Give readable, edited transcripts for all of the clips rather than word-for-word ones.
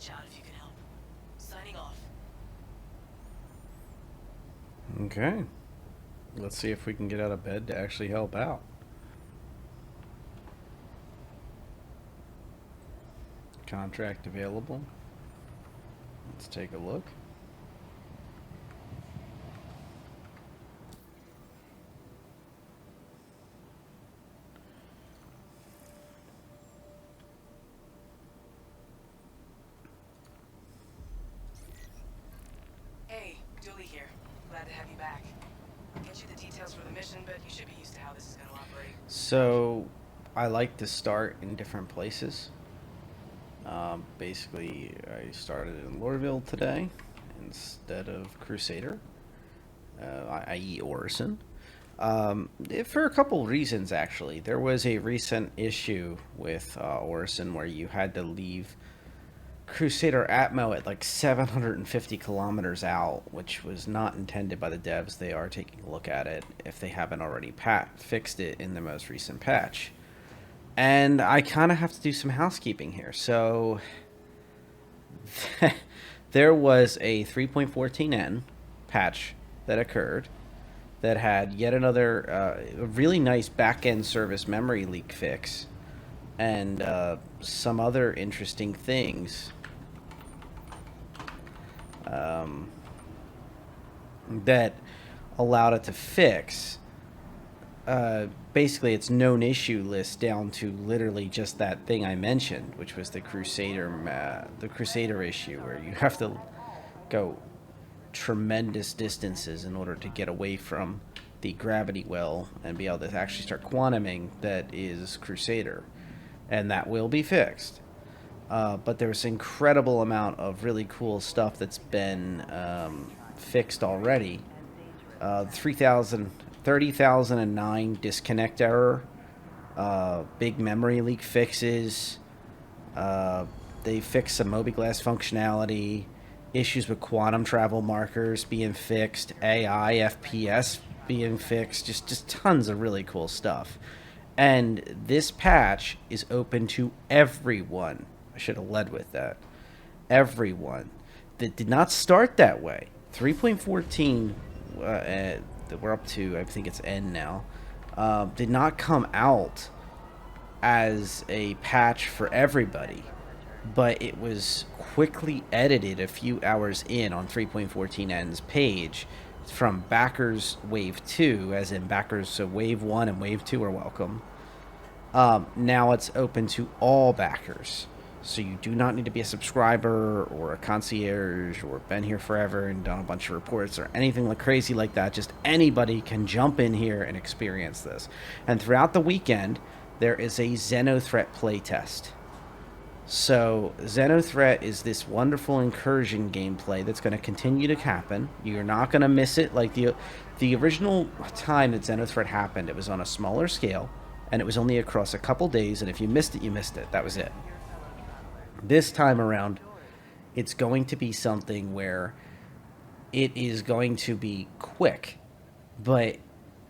reach out if you can help. Signing off. Okay. Let's see if we can get out of bed to actually help out. Contract available. Let's take a look. Hey, Julie here. Glad to have you back. I'll get you the details for the mission, but you should be used to how this is going to operate. So, I like to start in different places. Basically, I started in Lorville today instead of Crusader, i.e., Orison. For a couple reasons, actually. There was a recent issue with Orison where you had to leave Crusader Atmo at like 750 kilometers out, which was not intended by the devs. They are taking a look at it if they haven't already fixed it in the most recent patch. And I kind of have to do some housekeeping here. So there was a 3.14n patch that occurred that had yet another really nice back-end service memory leak fix and some other interesting things um, that allowed it to fix basically its known issue list down to literally just that thing I mentioned, which was the Crusader issue, where you have to go tremendous distances in order to get away from the gravity well and be able to actually start quantuming that is Crusader, and that will be fixed. But there's an incredible amount of really cool stuff that's been fixed already. 30,009 disconnect error, big memory leak fixes. They fixed some mobiGlass functionality, issues with quantum travel markers being fixed, AI, FPS being fixed, just tons of really cool stuff. And this patch is open to everyone. I should have led with that. Everyone. That did not start that way. 3.14, we're up to, I think it's N now, did not come out as a patch for everybody, but it was quickly edited a few hours in on 3.14n's page from Backers Wave 2, as in Backers, so Wave 1 and Wave 2 are welcome. Now it's open to all backers. So you do not need to be a subscriber or a concierge or been here forever and done a bunch of reports or anything like crazy like that. Just anybody can jump in here and experience this. And throughout the weekend, there is a XenoThreat playtest. So XenoThreat is this wonderful incursion gameplay that's going to continue to happen. You're not going to miss it. Like the original time that XenoThreat happened, it was on a smaller scale, and it was only across a couple days. And if you missed it, you missed it. That was it. This time around, it's going to be something where it is going to be quick, but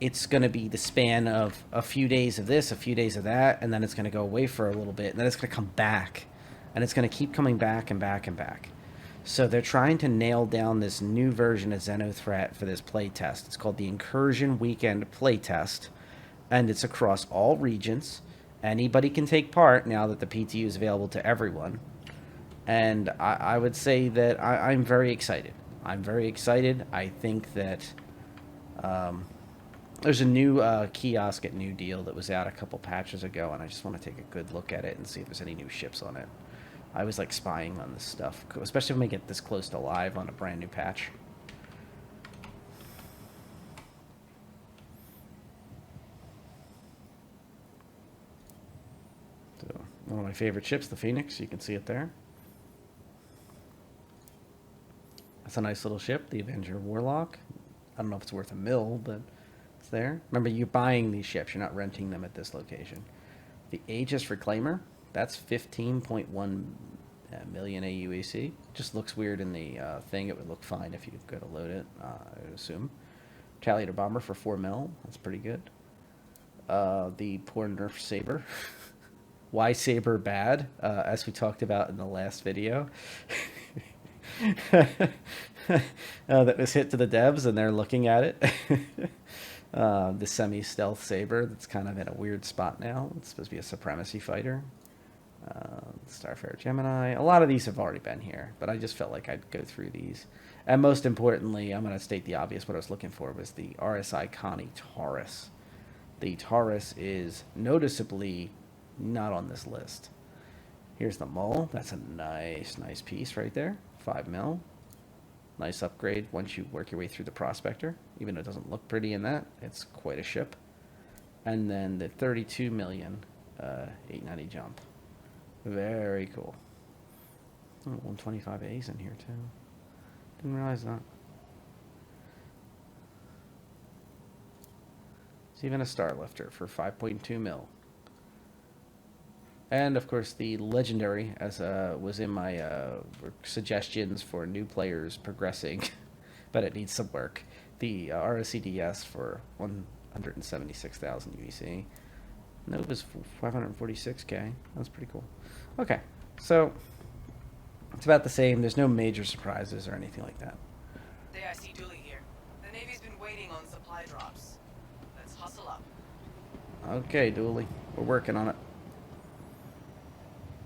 it's going to be the span of a few days of this, a few days of that, and then it's going to go away for a little bit, and then it's going to come back, and it's going to keep coming back and back and back. So they're trying to nail down this new version of XenoThreat for this playtest. It's called the Incursion Weekend Playtest, and it's across all regions. Anybody can take part now that the PTU is available to everyone. And I would say that I'm very excited. I'm very excited. I think that there's a new kiosk at New Deal that was out a couple patches ago, and I just want to take a good look at it and see if there's any new ships on it. I was like spying on this stuff, especially when we get this close to live on a brand new patch. So, one of my favorite ships, the Phoenix. You can see it there. That's a nice little ship, the Avenger Warlock. I don't know if it's worth a mill, but it's there. Remember, you're buying these ships. You're not renting them at this location. The Aegis Reclaimer, that's 15.1 million AUAC. Just looks weird in the thing. It would look fine if you go to load it, I would assume. Retaliator Bomber for 4 mil. That's pretty good. The poor Nerf Saber. Why Saber bad? As we talked about in the last video. That was hit to the devs and they're looking at it. The semi-stealth Saber that's kind of in a weird spot now. It's supposed to be a supremacy fighter. Starfarer Gemini. A lot of these have already been here, but I just felt like I'd go through these. And most importantly, I'm going to state the obvious. What I was looking for was the RSI Connie Taurus. The Taurus is noticeably not on this list. Here's the Mull. That's a nice piece right there. 5 mil. Nice upgrade once you work your way through the Prospector. Even though it doesn't look pretty in that, it's quite a ship. And then the 32 million 890 jump. Very cool. Oh, 125A's in here too. Didn't realize that. It's even a Star Lifter for 5.2 mil. And of course the legendary, as was in my suggestions for new players progressing, but it needs some work. The RSCDS for 176,000 UEC. Nova's 546k. That's pretty cool. Okay, so it's about the same. There's no major surprises or anything like that. Hey, I see Dooley here. The Navy's been waiting on supply drops. Let's hustle up. Okay, Dooley. We're working on it.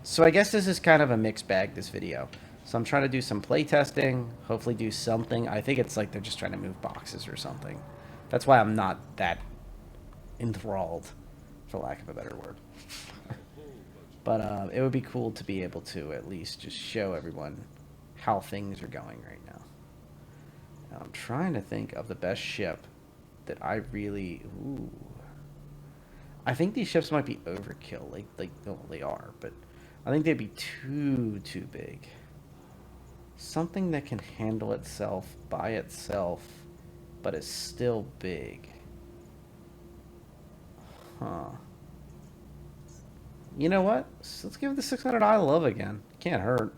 So I guess this is kind of a mixed bag, this video. So I'm trying to do some play testing, hopefully do something. I think it's like they're just trying to move boxes or something. That's why I'm not that enthralled, for lack of a better word. But it would be cool to be able to at least just show everyone how things are going right now. And I'm trying to think of the best ship that I really... Ooh. I think these ships might be overkill. Well, they are, but I think they'd be too big. Something that can handle itself by itself, but is still big. Huh. You know what? Let's give the 600i love again. Can't hurt.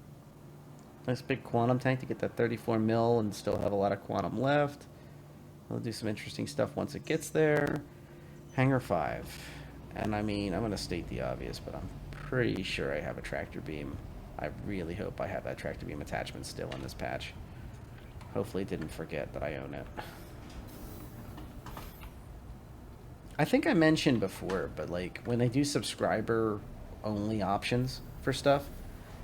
Nice big quantum tank to get that 34 mil and still have a lot of quantum left. We'll do some interesting stuff once it gets there. Hangar 5. And I mean, I'm going to state the obvious, but I'm pretty sure I have a tractor beam. I really hope I have that tractor beam attachment still in this patch. Hopefully it didn't forget that I own it. I think I mentioned before, but like when they do subscriber only options for stuff,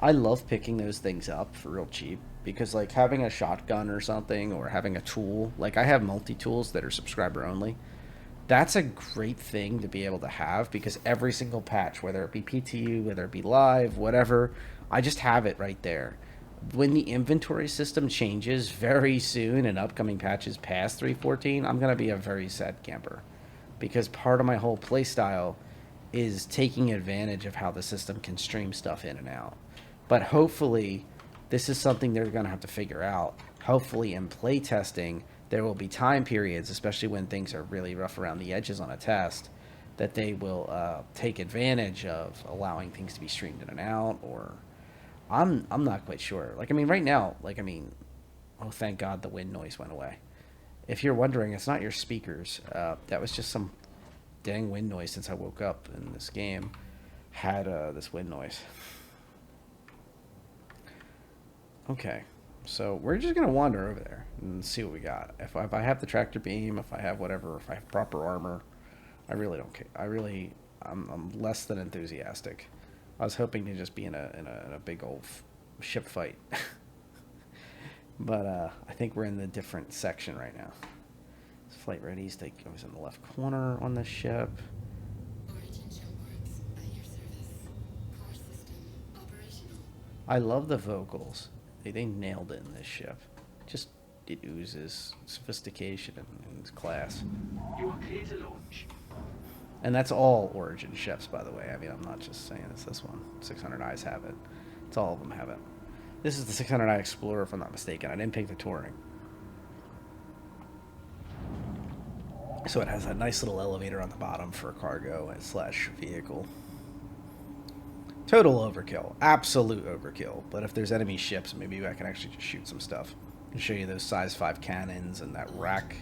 I love picking those things up for real cheap, because like having a shotgun or something, or having a tool, like I have multi-tools that are subscriber only. That's a great thing to be able to have, because every single patch, whether it be PTU, whether it be live, whatever, I just have it right there. When the inventory system changes very soon in upcoming patches past 3.14, I'm going to be a very sad camper, because part of my whole playstyle is taking advantage of how the system can stream stuff in and out. But hopefully, this is something they're going to have to figure out. Hopefully in playtesting, there will be time periods, especially when things are really rough around the edges on a test, that they will take advantage of allowing things to be streamed in and out. Or I'm not quite sure. Like, I mean, right now, like, I mean, oh, thank God the wind noise went away. If you're wondering, it's not your speakers. That was just some dang wind noise since I woke up in this game. Had this wind noise. Okay. So we're just going to wander over there and see what we got. If I have the tractor beam, if I have whatever, if I have proper armor, I really don't care. I'm less than enthusiastic. I was hoping to just be in a big old ship fight. But I think we're in the different section right now. This flight ready. I was in the left corner on the ship. I love the vocals. They nailed it in this ship. Just, it oozes sophistication and class. You are clear to launch. And that's all Origin ships, by the way. I mean, I'm not just saying it's this one. 600Is have it. It's all of them have it. This is the 600i Explorer, if I'm not mistaken. I didn't pick the Touring. So it has a nice little elevator on the bottom for cargo slash vehicle. Total overkill. Absolute overkill. But if there's enemy ships, maybe I can actually just shoot some stuff. And show you those size 5 cannons and that rack.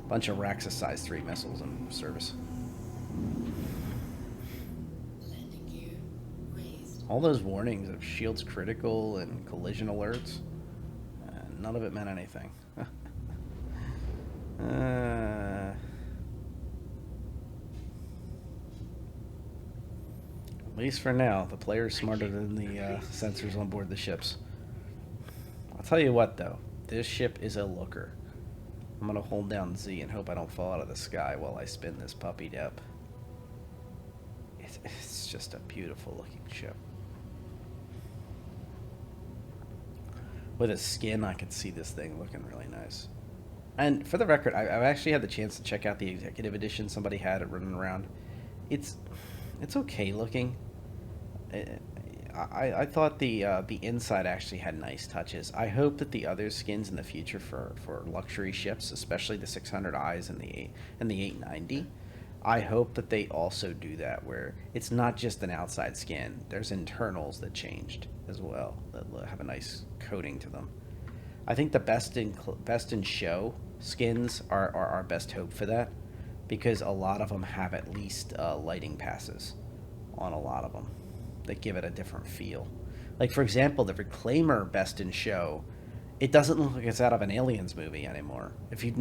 Bunch of racks of size 3 missiles in service. All those warnings of shields critical and collision alerts, none of it meant anything. At least for now, the player's smarter than the sensors on board the ships. I'll tell you what, though. This ship is a looker. I'm going to hold down Z and hope I don't fall out of the sky while I spin this puppy up. It's just a beautiful looking ship. With a skin, I can see this thing looking really nice. And for the record, I've actually had the chance to check out the executive edition somebody had it running around. It's okay looking. I thought the inside actually had nice touches. I hope that the other skins in the future for luxury ships, especially the 600Is and the 890, I hope that they also do that, where it's not just an outside skin. There's internals that changed as well that have a nice coating to them. I think the best in show skins are our best hope for that, because a lot of them have at least lighting passes on a lot of them that give it a different feel. Like, for example, the Reclaimer best in show, it doesn't look like it's out of an Aliens movie anymore. If you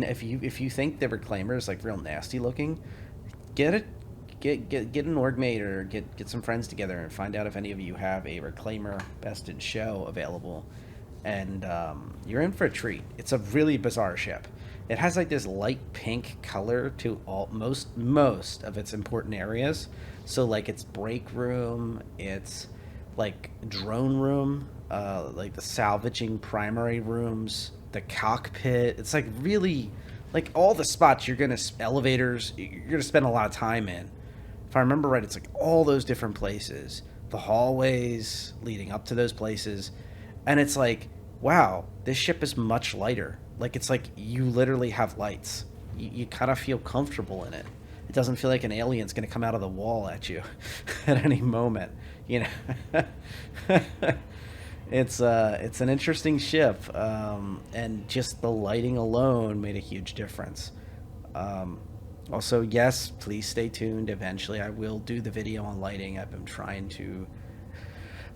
think the Reclaimer is like real nasty looking, get an org mate or get some friends together and find out if any of you have a Reclaimer best in show available, and you're in for a treat. It's a really bizarre ship. It has like this light pink color to most of its important areas. So like its break room, its like drone room, like the salvaging primary rooms, the cockpit. It's like really like all the spots elevators you're gonna spend a lot of time in. If I remember right, it's like all those different places, the hallways leading up to those places, and it's like, wow, this ship is much lighter. Like, it's like you literally have lights. You kind of feel comfortable in it. It doesn't feel like an alien's going to come out of the wall at you at any moment. You know, it's an interesting ship, and just the lighting alone made a huge difference. Also, yes, please stay tuned. Eventually, I will do the video on lighting. I've been trying to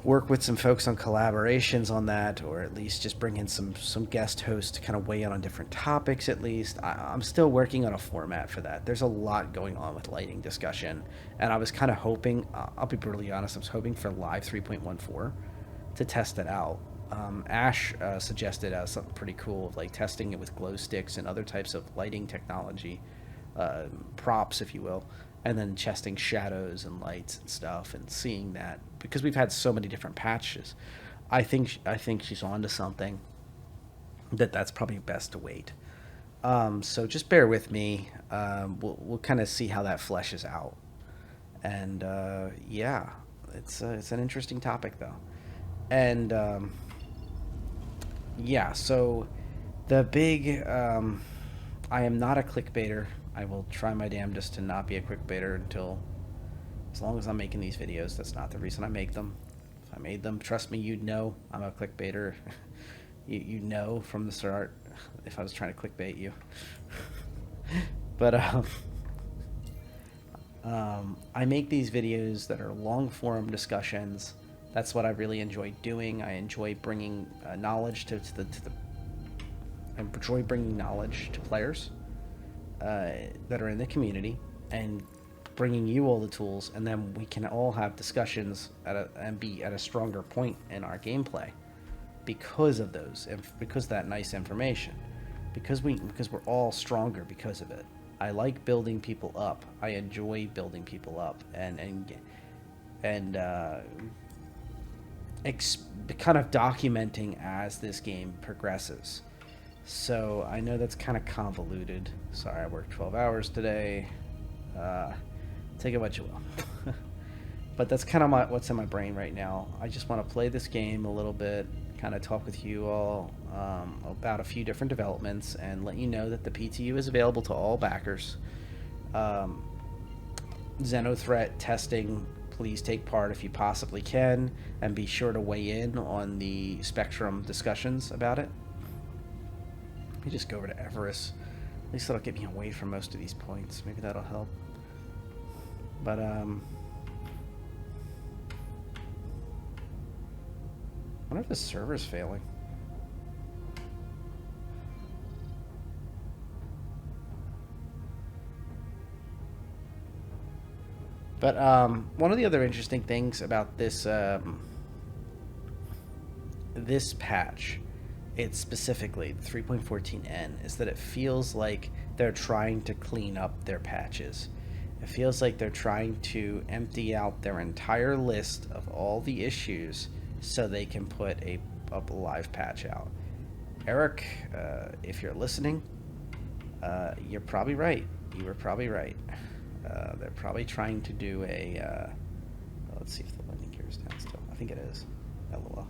work with some folks on collaborations on that, or at least just bring in some guest hosts to kind of weigh in on different topics. At least I'm still working on a format for that. There's a lot going on with lighting discussion, and I was kind of hoping, I'll be brutally honest, I was hoping for live 3.14 to test it out. Ash suggested something pretty cool of like testing it with glow sticks and other types of lighting technology, props if you will, and then testing shadows and lights and stuff and seeing that, because we've had so many different patches. I think she's onto something. That's probably best to wait. So just bear with me. We'll kind of see how that fleshes out. And yeah, it's an interesting topic though. And yeah, so the big I am not a clickbaiter. I will try my damnedest to not be a clickbaiter as long as I'm making these videos. That's not the reason I make them. If I made them, trust me, you'd know I'm a clickbaiter. you know from the start if I was trying to clickbait you. But I make these videos that are long form discussions. That's what I really enjoy doing. I enjoy bringing knowledge to players that are in the community, and bringing you all the tools, and then we can all have discussions and be at a stronger point in our gameplay because of that nice information, because we're all stronger because of it. I like building people up. I enjoy building people up and kind of documenting as this game progresses. So I know that's kind of convoluted. Sorry, I worked 12 hours today. Take it what you will. But that's kind of what's in my brain right now. I just want to play this game a little bit, kind of talk with you all about a few different developments, and let you know that the PTU is available to all backers. XenoThreat testing, please take part if you possibly can, and be sure to weigh in on the Spectrum discussions about it. Let me just go over to Everest. At least that'll get me away from most of these points. Maybe that'll help. But wonder if the server's failing. But one of the other interesting things about this this patch, it's specifically the 3.14N, is that it feels like they're trying to clean up their patches. It feels like they're trying to empty out their entire list of all the issues so they can put a live patch out. Eric, if you're listening, you're probably right. You were probably right. They're probably trying to do a... let's see if the landing gear is down still. I think it is. LOL.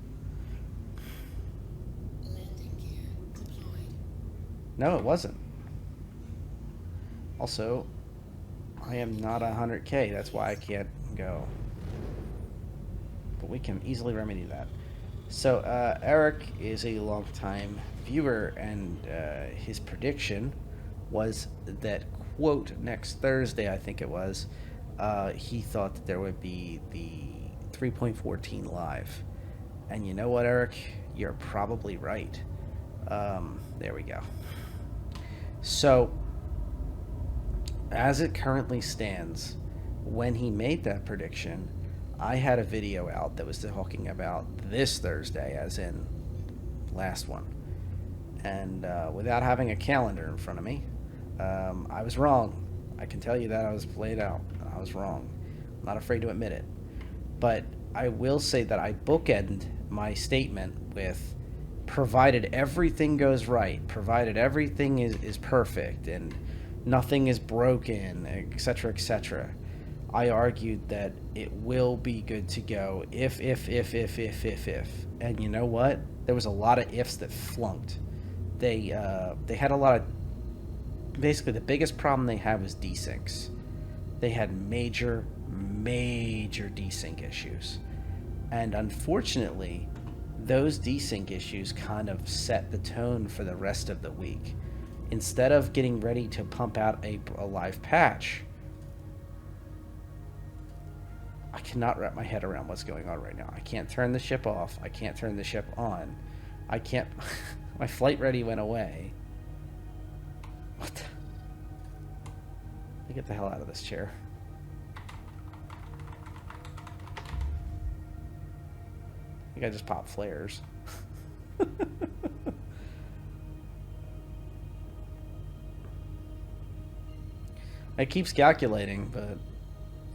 Landing gear deployed. No, it wasn't. Also, I am not 100K. That's why I can't go. But we can easily remedy that. So, Eric is a longtime viewer, and his prediction was that, quote, next Thursday, I think it was, he thought that there would be the 3.14 live. And you know what, Eric? You're probably right. There we go. So, as it currently stands, when he made that prediction, I had a video out that was talking about this Thursday, as in last one. And without having a calendar in front of me, I was wrong. I can tell you that I was played out. I was wrong. I'm not afraid to admit it. But I will say that I bookend my statement with, provided everything goes right, provided everything is perfect, and nothing is broken, etc., etc. I argued that it will be good to go if. And you know what? There was a lot of ifs that flunked. They had a lot of... Basically, the biggest problem they had was desyncs. They had major desync issues. And unfortunately, those desync issues kind of set the tone for the rest of the week. Instead of getting ready to pump out a live patch, I cannot wrap my head around what's going on right now. I can't turn the ship off. I can't turn the ship on. I can't... My flight ready went away. What the... Let me get the hell out of this chair. I think I just popped flares. It keeps calculating, but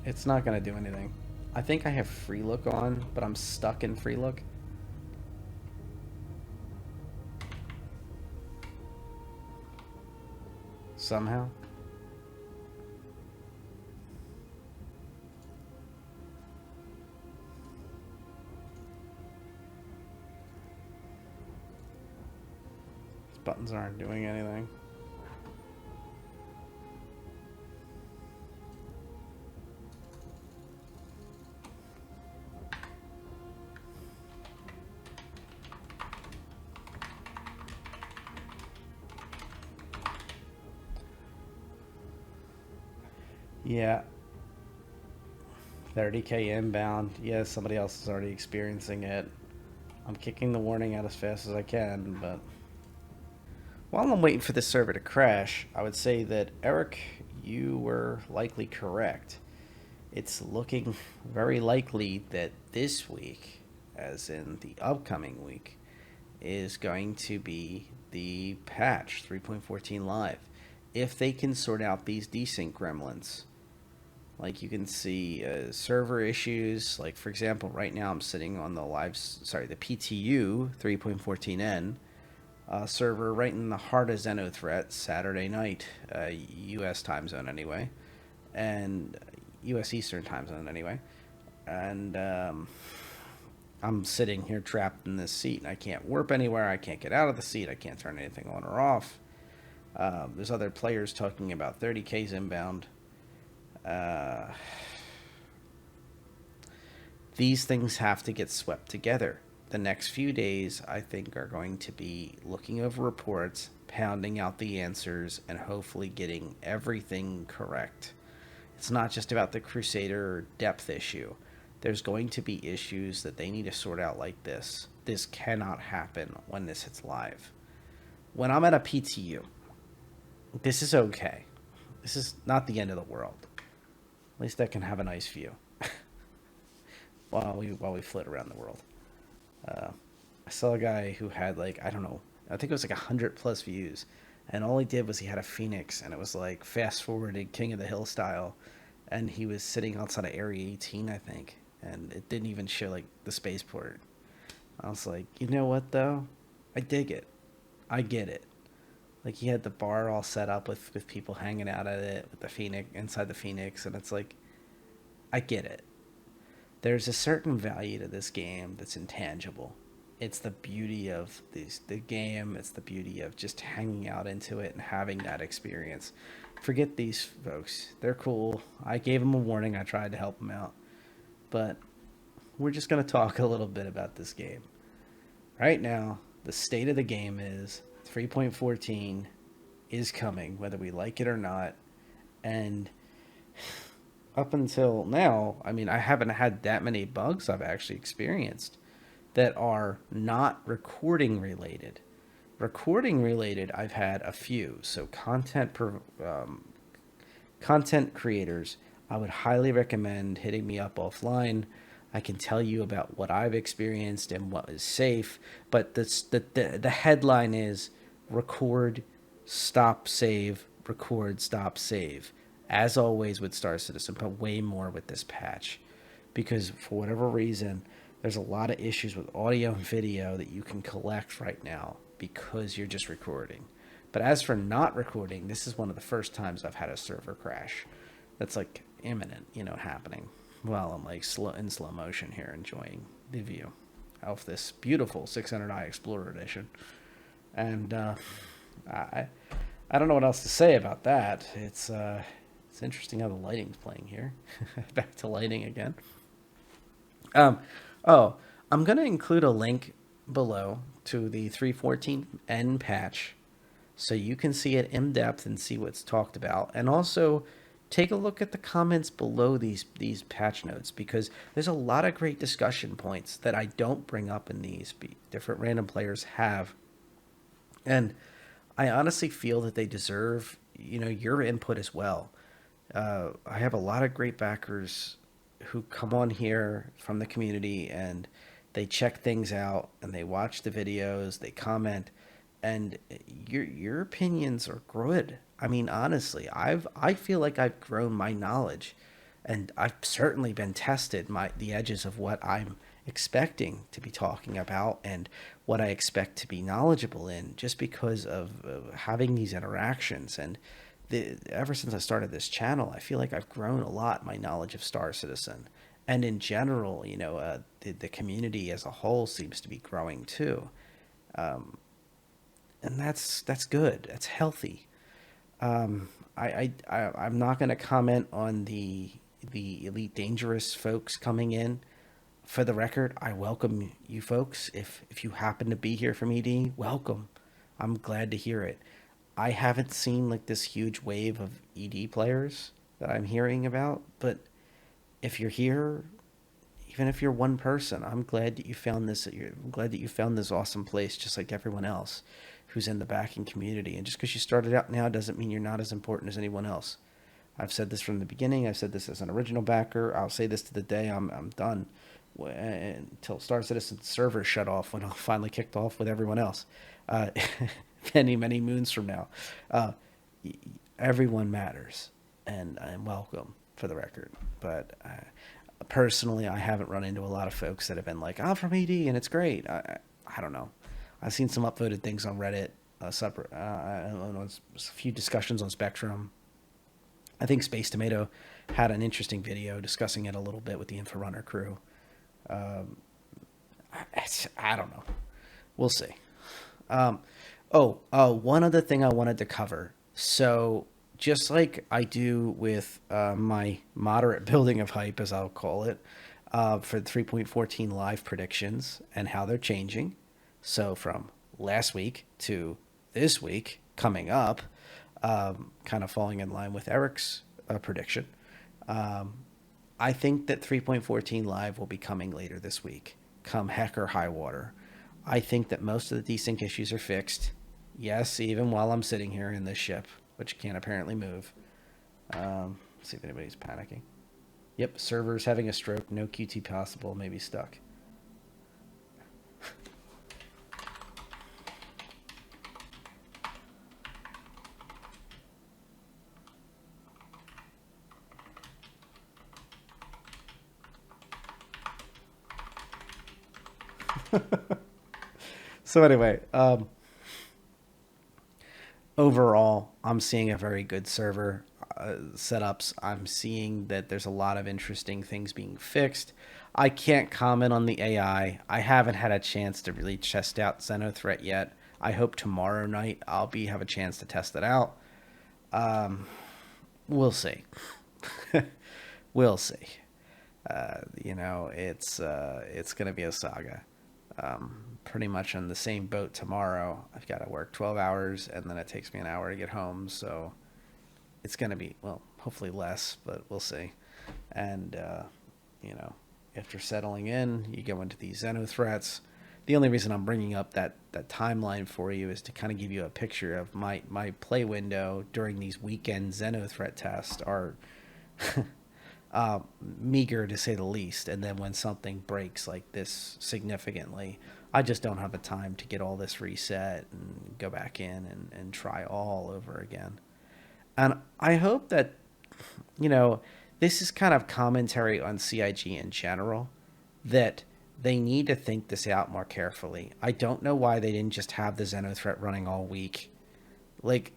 it's not going to do anything. I think I have free look on, but I'm stuck in free look. Somehow. These buttons aren't doing anything. Yeah. 30K inbound. Yeah, somebody else is already experiencing it. I'm kicking the warning out as fast as I can, but... While I'm waiting for this server to crash, I would say that, Eric, you were likely correct. It's looking very likely that this week, as in the upcoming week, is going to be the patch 3.14 live. If they can sort out these desync gremlins. Like you can see server issues, like for example, right now I'm sitting on the the PTU 3.14N server right in the heart of XenoThreat, Saturday night, US time zone anyway, and US Eastern time zone anyway. And I'm sitting here trapped in this seat, and I can't warp anywhere, I can't get out of the seat, I can't turn anything on or off. There's other players talking about 30Ks inbound. These things have to get swept together. The next few days, I think, are going to be looking over reports, pounding out the answers, and hopefully getting everything correct. It's not just about the Crusader depth issue. there's going to be issues that they need to sort out like this. This cannot happen when this hits live. When I'm at a PTU, this is okay. This is not the end of the world. At least I can have a nice view while we flit around the world. I saw a guy who had like, I don't know, I think it was like 100+ views, and all he did was he had a Phoenix, and it was like fast forwarded King of the Hill style, and he was sitting outside of Area 18, I think, and it didn't even show like the spaceport. I was like, you know what though, I dig it, I get it. Like, he had the bar all set up with people hanging out at it with the Phoenix inside the Phoenix, and it's like, I get it. There's a certain value to this game that's intangible. It's the beauty of the game. It's the beauty of just hanging out into it and having that experience. Forget these folks. They're cool. I gave them a warning. I tried to help them out. But we're just going to talk a little bit about this game. Right now, the state of the game is 3.14 is coming, whether we like it or not. And up until now, I mean, I haven't had that many bugs I've actually experienced that are not recording related. Recording related, I've had a few. So content creators, I would highly recommend hitting me up offline. I can tell you about what I've experienced and what is safe. But the headline is record, stop, save, record, stop, save. As always with Star Citizen, but way more with this patch. Because for whatever reason, there's a lot of issues with audio and video that you can collect right now because you're just recording. But as for not recording, this is one of the first times I've had a server crash that's like imminent, happening while I'm like in slow motion here enjoying the view of this beautiful 600i Explorer Edition. And I don't know what else to say about that. It's interesting how the lighting's playing here. Back to lighting again. I'm going to include a link below to the 3.14N patch so you can see it in depth and see what's talked about. And also take a look at the comments below these patch notes, because there's a lot of great discussion points that I don't bring up in these. Different random players have. And I honestly feel that they deserve, your input as well. I have a lot of great backers who come on here from the community and they check things out and they watch the videos, they comment, and your opinions are good. I mean, honestly, I feel like I've grown my knowledge, and I've certainly been tested the edges of what I'm expecting to be talking about and what I expect to be knowledgeable in, just because of having these interactions. And ever since I started this channel, I feel like I've grown a lot my knowledge of Star Citizen, and in general, the community as a whole seems to be growing too, and that's good. That's healthy. I'm not going to comment on the Elite Dangerous folks coming in. For the record, I welcome you folks. If you happen to be here from ED, welcome. I'm glad to hear it. I haven't seen like this huge wave of ED players that I'm hearing about, but if you're here, even if you're one person, I'm glad that you found this. I'm glad that you found this awesome place, just like everyone else who's in the backing community. And just because you started out now doesn't mean you're not as important as anyone else. I've said this from the beginning. I've said this as an original backer. I'll say this to the day I'm done, until Star Citizen servers shut off, when I'll finally kicked off with everyone else. Many moons from now. Everyone matters, and I'm welcome, for the record. But personally, I haven't run into a lot of folks that have been like, I'm from ED and it's great. I don't know. I've seen some upvoted things on Reddit, a few discussions on Spectrum. I think Space Tomato had an interesting video discussing it a little bit with the Inforunner crew. I don't know. We'll see. One other thing I wanted to cover. So just like I do with my moderate building of hype, as I'll call it, for the 3.14 live predictions and how they're changing. So from last week to this week coming up, kind of falling in line with Eric's prediction. I think that 3.14 Live will be coming later this week, come heck or high water. I think that most of the desync issues are fixed. Yes, even while I'm sitting here in this ship, which can't apparently move. Let's see if anybody's panicking. Yep, server's having a stroke. No QT possible. Maybe stuck. So anyway, overall, I'm seeing a very good server setups. I'm seeing that there's a lot of interesting things being fixed. I can't comment on the AI. I haven't had a chance to really test out XenoThreat yet. I hope tomorrow night I'll have a chance to test it out. We'll see. We'll see. It's going to be a saga. Pretty much on the same boat tomorrow. I've got to work 12 hours, and then it takes me an hour to get home. So it's going to be, well, hopefully less, but we'll see. And, after settling in, you go into these XenoThreats. The only reason I'm bringing up that timeline for you is to kind of give you a picture of my play window during these weekend XenoThreat tests are meager, to say the least. And then when something breaks like this significantly, I just don't have the time to get all this reset and go back in and try all over again. And I hope that, this is kind of commentary on CIG in general, that they need to think this out more carefully. I don't know why they didn't just have the XenoThreat running all week. Like,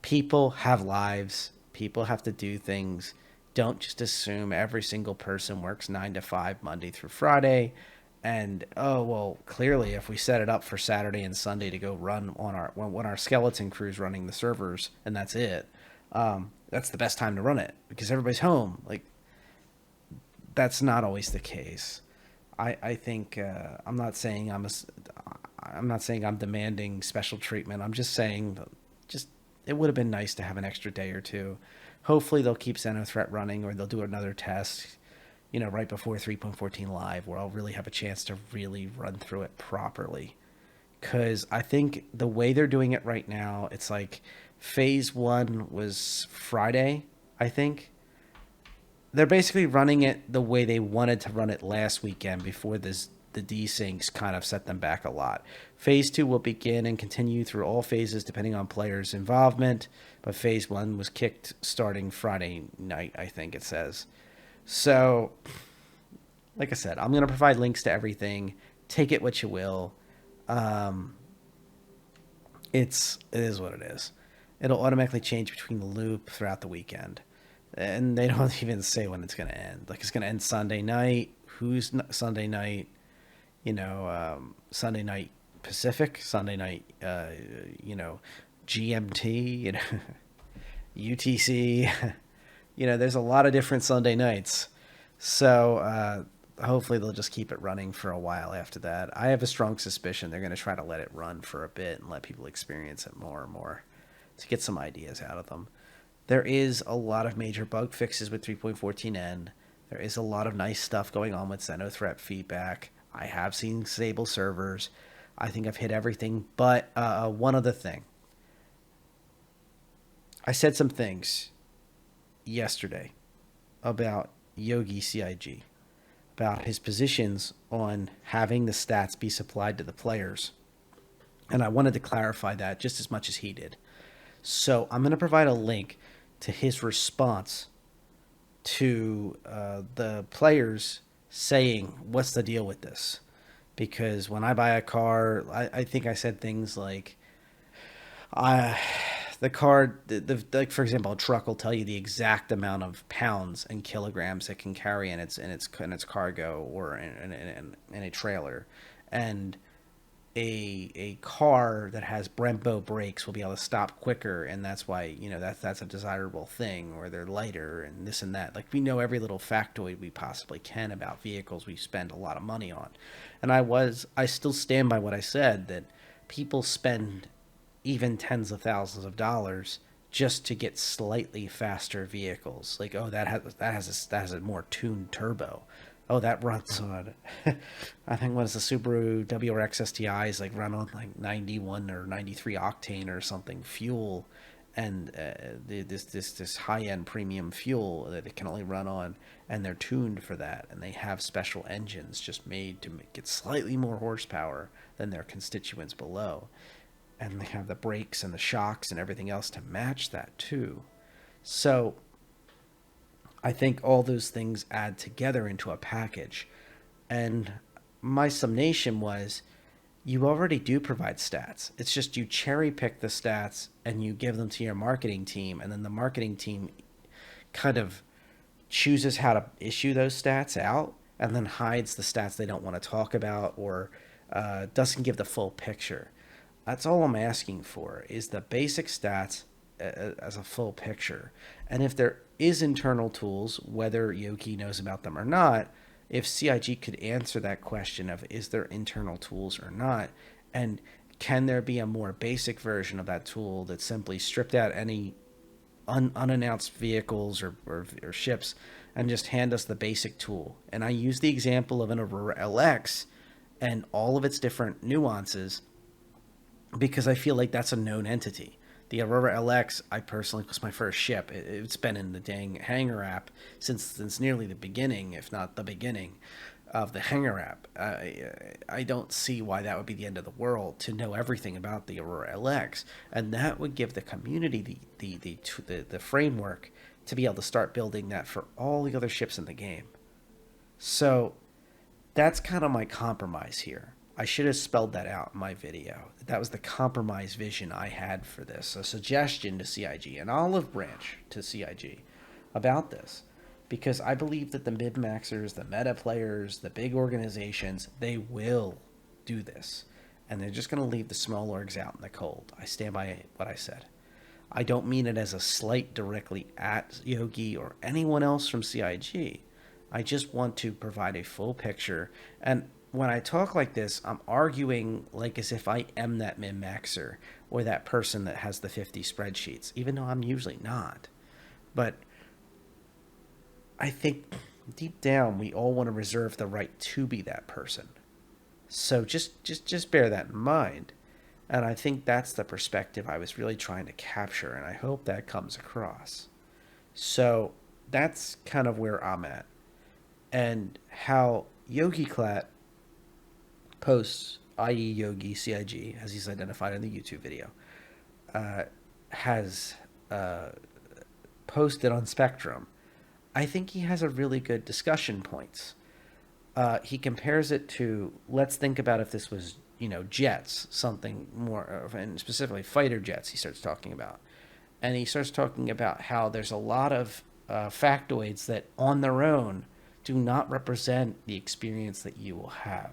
people have lives. People have to do things. Don't just assume every single person works 9 to 5 Monday through Friday. And, oh, well, clearly if we set it up for Saturday and Sunday to go run on when our skeleton crew's running the servers, and that's it, that's the best time to run it because everybody's home. Like, that's not always the case. I think I'm not saying I'm demanding special treatment. I'm just saying it would have been nice to have an extra day or two. Hopefully they'll keep XenoThreat running, or they'll do another test, right before 3.14 Live, where I'll really have a chance to really run through it properly. Because I think the way they're doing it right now, it's like phase 1 was Friday, I think. They're basically running it the way they wanted to run it last weekend before the desyncs kind of set them back a lot. Phase 2 will begin and continue through all phases depending on players' involvement, but phase 1 was kicked starting Friday night, I think it says. So, like I said, I'm going to provide links to everything. Take it what you will. It is what it is. It'll automatically change between the loop throughout the weekend. And they don't even say when it's going to end. Like, it's going to end Sunday night. Who's Sunday night? Sunday night Pacific, Sunday night, GMT, UTC. There's a lot of different Sunday nights. So hopefully they'll just keep it running for a while after that. I have a strong suspicion they're going to try to let it run for a bit and let people experience it more and more to get some ideas out of them. There is a lot of major bug fixes with 3.14N. There is a lot of nice stuff going on with XenoThreat feedback. I have seen stable servers. I think I've hit everything. But one other thing. I said some things yesterday about Yogi-CIG, about his positions on having the stats be supplied to the players. And I wanted to clarify that just as much as he did. So I'm going to provide a link to his response to the players saying, what's the deal with this? Because when I buy a car, I think I said things like, the car, like for example, a truck will tell you the exact amount of pounds and kilograms it can carry in its cargo or in a trailer, and a car that has Brembo brakes will be able to stop quicker, and that's why that's a desirable thing, or they're lighter and this and that. Like, we know every little factoid we possibly can about vehicles we spend a lot of money on, and I still stand by what I said, that people spend even tens of thousands of dollars just to get slightly faster vehicles. Like, oh, that has a more tuned turbo. Oh, that runs on, I think what is the Subaru WRX STIs like run on like 91 or 93 octane or something fuel, and this high end premium fuel that it can only run on, and they're tuned for that, and they have special engines just made to get slightly more horsepower than their constituents below, and they have the brakes and the shocks and everything else to match that too. So I think all those things add together into a package. And my summation was, you already do provide stats. It's just you cherry pick the stats and you give them to your marketing team, and then the marketing team kind of chooses how to issue those stats out and then hides the stats they don't want to talk about, or doesn't give the full picture. That's all I'm asking for, is the basic stats as a full picture. And if there is internal tools, whether Yogi knows about them or not, if CIG could answer that question of, is there internal tools or not, and can there be a more basic version of that tool that simply stripped out any unannounced vehicles or ships and just hand us the basic tool. And I use the example of an Aurora LX and all of its different nuances because I feel like that's a known entity. The Aurora LX, I personally, was my first ship. It's been in the dang Hangar app since nearly the beginning, if not the beginning of the Hangar app. I don't see why that would be the end of the world to know everything about the Aurora LX, and that would give the community the framework to be able to start building that for all the other ships in the game. So that's kind of my compromise here. I should have spelled that out in my video. That was the compromise vision I had for this. A suggestion to CIG, an olive branch to CIG about this. Because I believe that the mid-maxers, the meta players, the big organizations, they will do this. And they're just going to leave the small orgs out in the cold. I stand by what I said. I don't mean it as a slight directly at Yogi or anyone else from CIG. I just want to provide a full picture. And when I talk like this, I'm arguing like as if I am that min-maxer or that person that has the 50 spreadsheets, even though I'm usually not. But I think deep down we all want to reserve the right to be that person. So just bear that in mind. And I think that's the perspective I was really trying to capture, and I hope that comes across. So that's kind of where I'm at. And how Yogi-CIG posts, i.e. Yogi-CIG, as he's identified in the YouTube video, has posted on Spectrum, I think he has a really good discussion points. He compares it to, let's think about if this was, jets, something more, and specifically fighter jets he starts talking about. And he starts talking about how there's a lot of factoids that on their own do not represent the experience that you will have.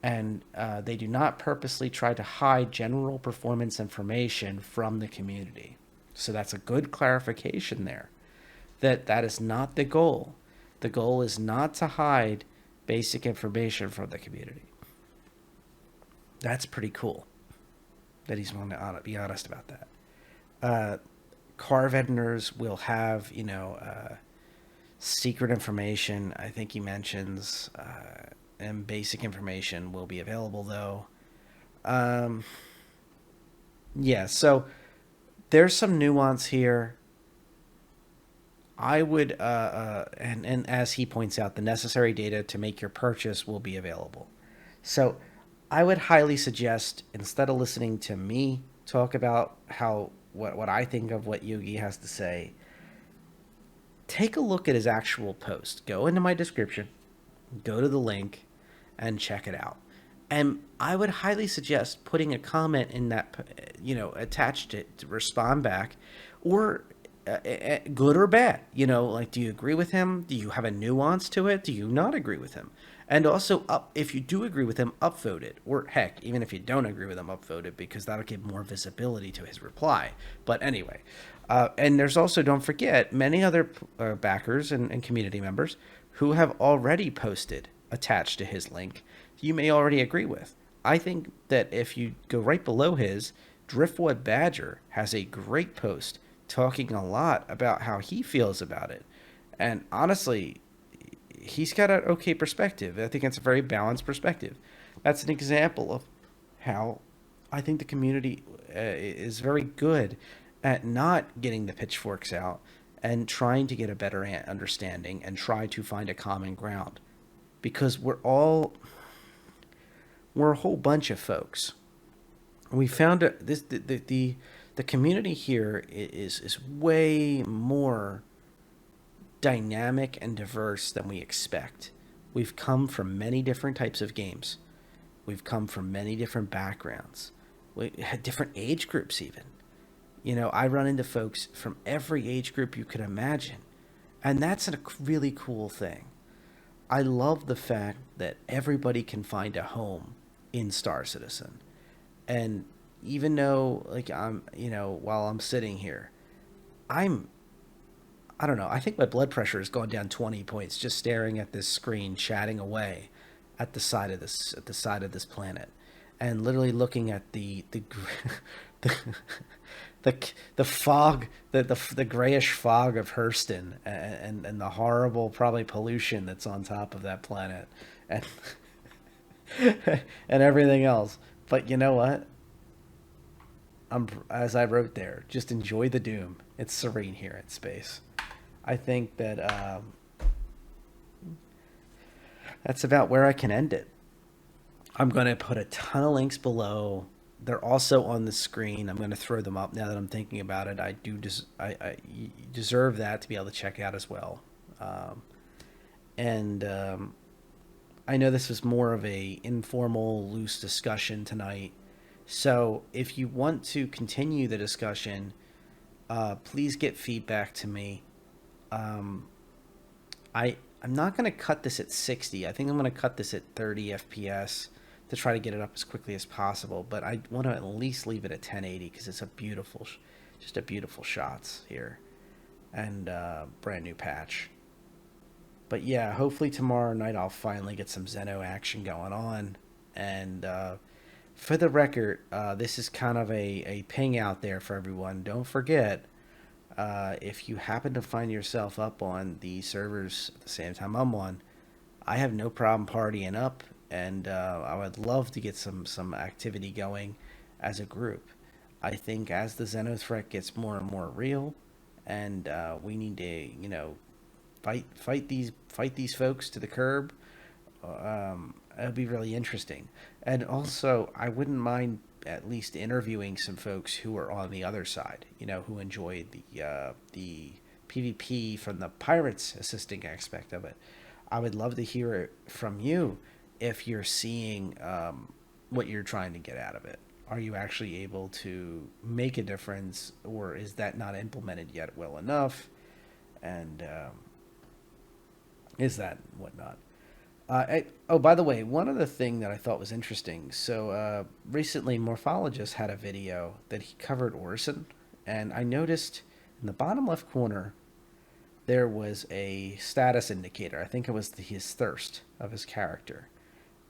And they do not purposely try to hide general performance information from the community. So that's a good clarification there. That is not the goal. The goal is not to hide basic information from the community. That's pretty cool that he's willing to be honest about that. Car vendors will have, secret information. I think he mentions, and basic information will be available though. So there's some nuance here. I would, and as he points out, the necessary data to make your purchase will be available. So I would highly suggest, instead of listening to me talk about what I think of what Yogi has to say, take a look at his actual post. Go into my description, go to the link, and check it out. And I would highly suggest putting a comment in that, attached it to respond back, or good or bad, do you agree with him? Do you have a nuance to it? Do you not agree with him? And also, if you do agree with him, upvote it. Or heck, even if you don't agree with him, upvote it, because that'll give more visibility to his reply. But anyway, and there's also, don't forget, many other backers and community members who have already posted attached to his link you may already agree with. I think that if you go right below his, Driftwood Badger has a great post talking a lot about how he feels about it. And honestly, he's got an okay perspective. I think it's a very balanced perspective. That's an example of how I think the community is very good at not getting the pitchforks out and trying to get a better understanding and try to find a common ground, because we're a whole bunch of folks. We found the community here is way more dynamic and diverse than we expect. We've come from many different types of games. We've come from many different backgrounds. We had different age groups even. You know, I run into folks from every age group you could imagine. And that's a really cool thing. I love the fact that everybody can find a home in Star Citizen. And even though, like, while I'm sitting here, I don't know, I think my blood pressure has gone down 20 points just staring at this screen, chatting away at the side of this planet, and literally looking at the the fog, the grayish fog of Hurston, and the horrible probably pollution that's on top of that planet, and and everything else. But you know what? As I wrote there, just enjoy the doom. It's serene here in space. I think that that's about where I can end it. I'm going to put a ton of links below. They're also on the screen. I'm going to throw them up now that I'm thinking about it. I you deserve that to be able to check out as well. I know this was more of a informal, loose discussion tonight. So if you want to continue the discussion, please get feedback to me. I'm not going to cut this at 60. I think I'm going to cut this at 30 FPS to try to get it up as quickly as possible. But I want to at least leave it at 1080 because it's just a beautiful shots here, and brand new patch. But yeah, hopefully tomorrow night I'll finally get some Xeno action going on. And for the record, this is kind of a ping out there for everyone. Don't forget, if you happen to find yourself up on the servers at the same time I'm on, I have no problem partying up, and I would love to get some activity going as a group. I think as the XenoThreat gets more and more real, and we need to, fight these folks to the curb. It'll be really interesting. And also, I wouldn't mind at least interviewing some folks who are on the other side, who enjoy the PvP from the pirates assisting aspect of it. I would love to hear it from you if you're seeing what you're trying to get out of it. Are you actually able to make a difference, or is that not implemented yet well enough? And is that whatnot? By the way, one other thing that I thought was interesting. So recently, Morphologist had a video that he covered Orison, and I noticed in the bottom left corner there was a status indicator. I think it was his thirst of his character.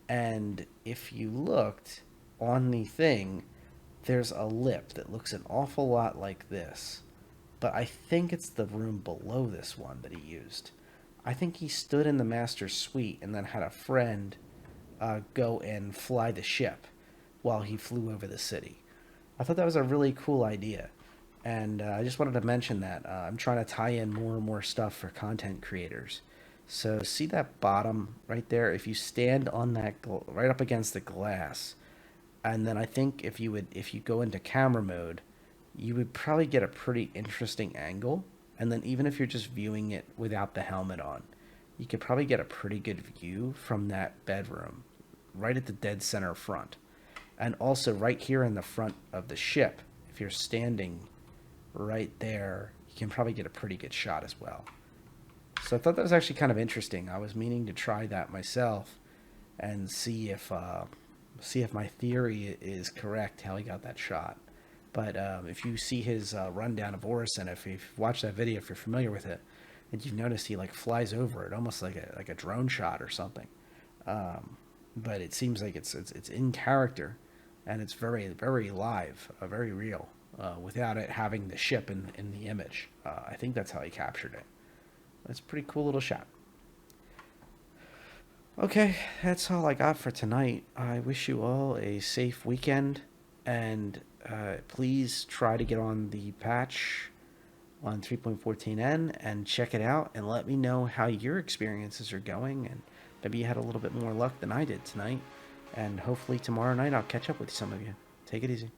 And if you looked on the thing, there's a lip that looks an awful lot like this. But I think it's the room below this one that he used. I think he stood in the master's suite and then had a friend go and fly the ship while he flew over the city. I thought that was a really cool idea. And I just wanted to mention that. I'm trying to tie in more and more stuff for content creators. So see that bottom right there? If you stand on that right up against the glass, and then I think if you go into camera mode, you would probably get a pretty interesting angle. And then even if you're just viewing it without the helmet on, you could probably get a pretty good view from that bedroom right at the dead center front. And also right here in the front of the ship, if you're standing right there, you can probably get a pretty good shot as well. So I thought that was actually kind of interesting. I was meaning to try that myself and see if my theory is correct, how he got that shot. But if you see his rundown of Orison, if you've watched that video, if you're familiar with it, and you've noticed he flies over it almost like a drone shot or something. But it seems like it's in character, and it's very, very live, very real, without it having the ship in the image. I think that's how he captured it. It's a pretty cool little shot. Okay, that's all I got for tonight. I wish you all a safe weekend, and please try to get on the patch on 3.14n and check it out, and let me know how your experiences are going, and maybe you had a little bit more luck than I did tonight, and hopefully tomorrow night I'll catch up with some of you. Take it easy.